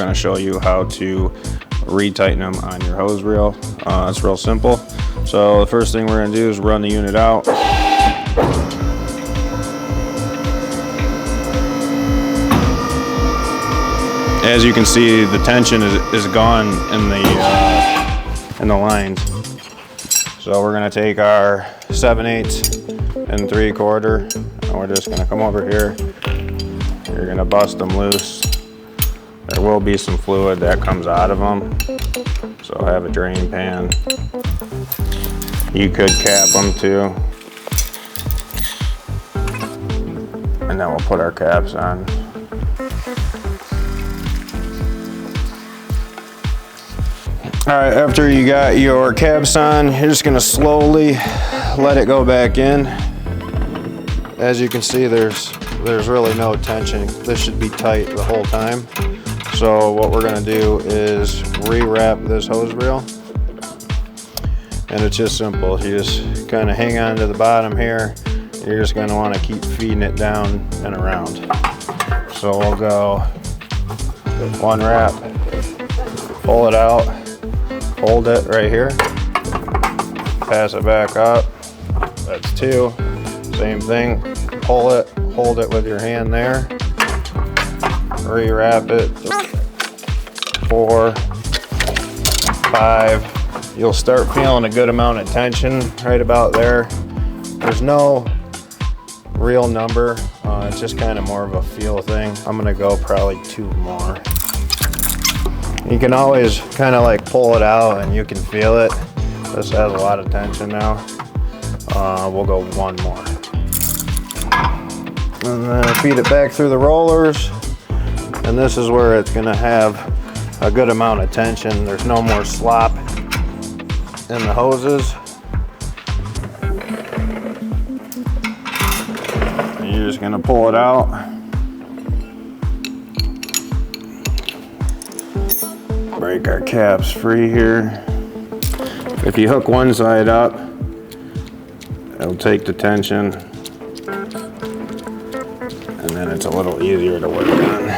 going to show you how to retighten them on your hose reel. It's real simple. So the first thing we're going to do is run the unit out. As you can see, the tension is gone in the lines. So we're going to take our 7/8 and 3/4, and we're just going to come over here. You're going to bust them loose. There will be some fluid that comes out of them, so have a drain pan. You could cap them too. And then we'll put our caps on. All right, after you got your caps on, you're just gonna slowly let it go back in. As you can see, there's really no tension. This should be tight the whole time. So what we're gonna do is re-wrap this hose reel. And it's just simple. You just kind of hang on to the bottom here. You're just gonna wanna keep feeding it down and around. So we'll go one wrap, pull it out, hold it right here, pass it back up. That's two. Same thing, pull it, hold it with your hand there, re-wrap it, 4, 5. You'll start feeling a good amount of tension right about there. There's no real number, it's just kind of more of a feel thing. I'm gonna go probably 2 more. You can always kind of like pull it out and you can feel it. This has a lot of tension now. We'll go 1 more. And then feed it back through the rollers. And this is where it's gonna have a good amount of tension. There's no more slop in the hoses. And you're just gonna pull it out. Break our caps free here. If you hook one side up, it'll take the tension, and then it's a little easier to work on.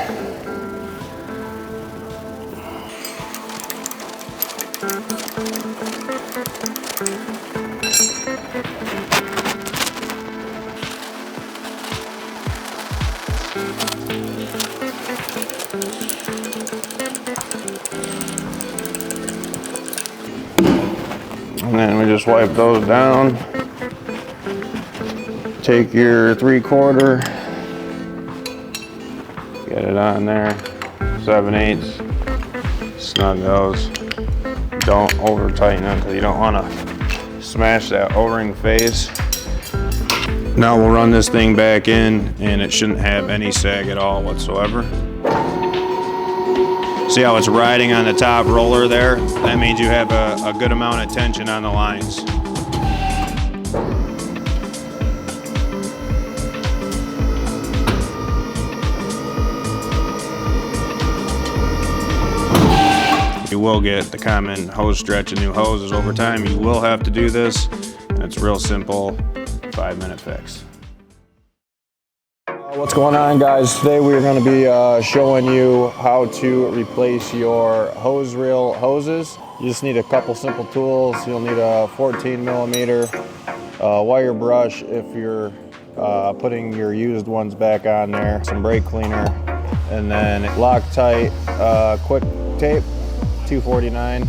And then we just wipe those down. Take your 3/4, get it on there, 7/8, snug those. Don't over tighten them because you don't want to smash that O-ring face. Now we'll run this thing back in, and it shouldn't have any sag at all whatsoever. See how it's riding on the top roller there? That means you have a good amount of tension on the lines. You will get the common hose stretch and new hoses over time. You will have to do this, and it's real simple, 5-minute fix. What's going on, guys? Today we're going to be showing you how to replace your hose reel hoses. You just need a couple simple tools. You'll need a 14mm wire brush if you're putting your used ones back on there, some brake cleaner, and then Loctite quick tape, 249.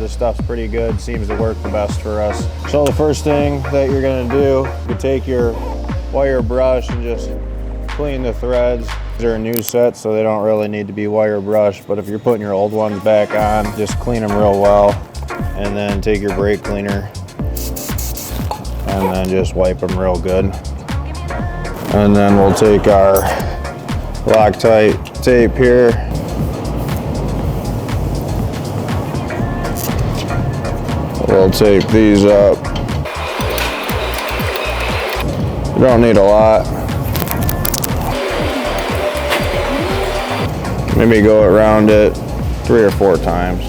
This stuff's pretty good, seems to work the best for us. So the first thing that you're going to do, you take your wire brush and just clean the threads. They're a new set, so they don't really need to be wire brushed, but if you're putting your old ones back on, just clean them real well, and then take your brake cleaner and then just wipe them real good. And then we'll take our Loctite tape here, we'll tape these up. You don't need a lot. Maybe go around it 3 or 4 times.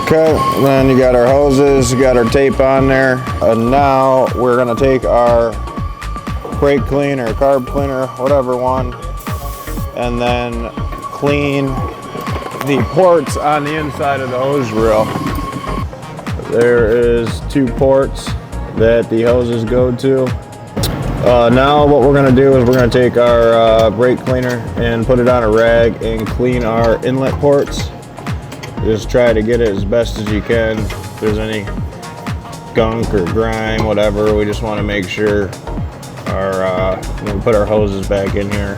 Okay, then you got our hoses, you got our tape on there. And now we're gonna take our brake clean or carb cleaner, whatever one, and then clean the ports on the inside of the hose reel. There is 2 ports that the hoses go to. Now what we're going to do is we're going to take our brake cleaner and put it on a rag and clean our inlet ports. Just try to get it as best as you can. If there's any gunk or grime, whatever, we just want to make sure when we put our hoses back in here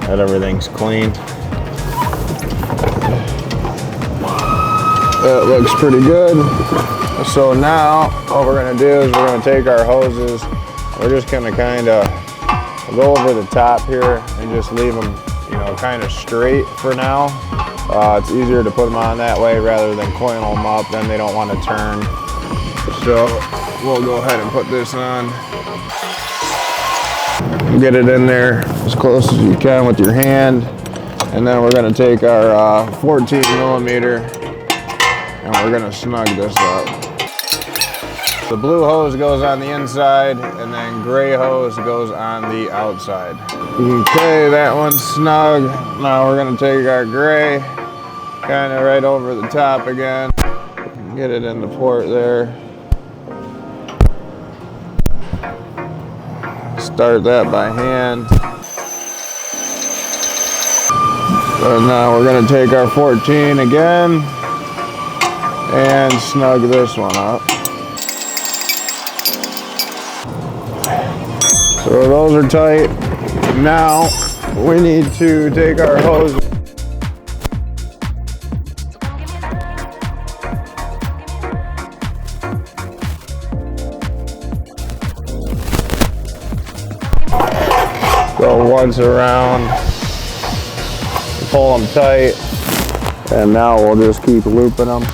that everything's clean. That looks pretty good. So now what we're going to do is we're going to take our hoses. We're just going to kind of go over the top here and just leave them, kind of straight for now. It's easier to put them on that way rather than coiling them up, then they don't want to turn. So we'll go ahead and put this on. Get it in there as close as you can with your hand. And then we're going to take our 14 millimeter and we're going to snug this up. The blue hose goes on the inside and then gray hose goes on the outside. Okay, that one's snug. Now we're going to take our gray kind of right over the top again. Get it in the port there. Start that by hand. So now we're going to take our 14 again and snug this one up. So those are tight. Now we need to take our hose. Go once around, pull them tight, and now we'll just keep looping them.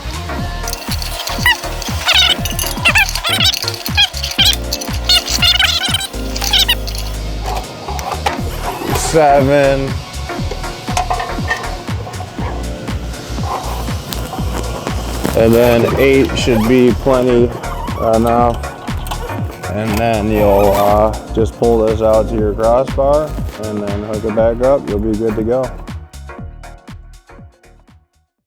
Seven. And then 8 should be plenty enough. And then you'll just pull this out to your crossbar and then hook it back up. You'll be good to go.